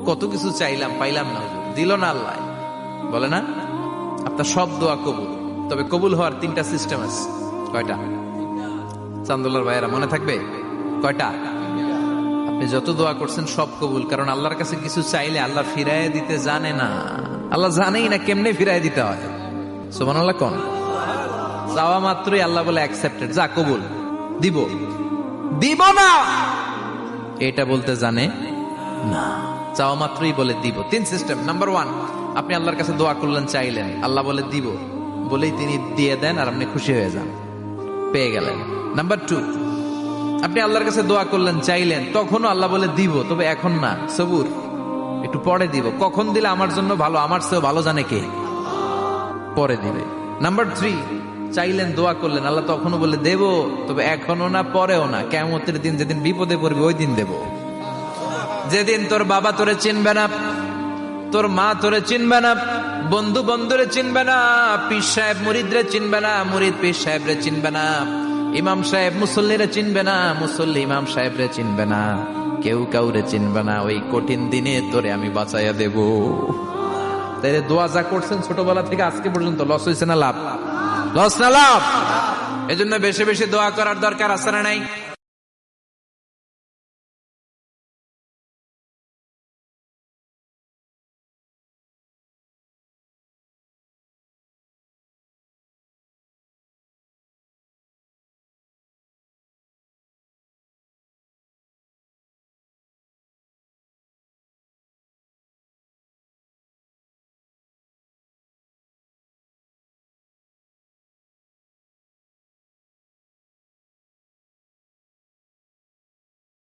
কত কিছু চাইলাম, পাইলাম না, দিল না আল্লাহ। বলে না আপনার সব দোয়া কবুল, তবে কবুল হওয়ার 3টা সিস্টেম আছে। কয়টা? চান্দুল্লার ভাইয়েরা মনে থাকবে কয়টা? আপনি যত দোয়া করছেন সব কবুল, কারণ আল্লাহর কাছে কিছু চাইলে আল্লাহ ফিরায় দিতে জানে না। আল্লাহ জানেই না কেমনে ফিরায় দিতে হয়। সুবহানাল্লাহ কোন? চাওয়া মাত্রই আল্লাহ বলে অ্যাকসেপ্টেড, যা কবুল, দিব দিব না এটা বলতে জানে না, চাওয়া মাত্রই বলে দিব। 3 সিস্টেম। নাম্বার 1, আপনি আল্লাহর কাছে দোয়া করলেন, চাইলেন, আল্লাহ বলে দিব, বলেই তিনি দিয়ে দেন আর আপনি খুশি হয়ে যান, পেয়ে গেলেন। নাম্বার 2, আপনি আল্লাহর কাছে দোয়া করলেন, চাইলেন, তখনও আল্লাহ বলে দিব, তবে এখন না, সবুর, একটু পরে দিব। কখন দিলে আমার জন্য ভালো, আমার চেয়েও ভালো জানে কে, পরে দিবে। নাম্বার 3, চাইলেন, দোয়া করলেন, আল্লাহ তখনও বলে দেব, তবে এখনো না, পরেও না, কিয়ামতের দিন যেদিন বিপদে পড়বে ওই দিন দেব। যেদিন তোর বাবা তোরে চিনবে না, তোর মা তোরে চিনবে না, বন্ধু বন্ধুরে চিনবে না, পীর সাহেব মুরিদরে চিনবে না, মুরিদ পীর সাহেবরে চিনবে না, ইমাম সাহেব মুসল্লিরে চিনবে না, মুসল্লি ইমাম সাহেবরে চিনবে না, কেউ কাউরে চিনবে না। ওই কঠিন দিনে তোরে আমি বাঁচাইয়া দেব। তাই দোয়া যা করছেন ছোটবেলা থেকে আজকে পর্যন্ত, লস হয়েছে না লাভ? লস না লাভ? এজন্য বেশি বেশি দোয়া করার দরকার আছে না নাই?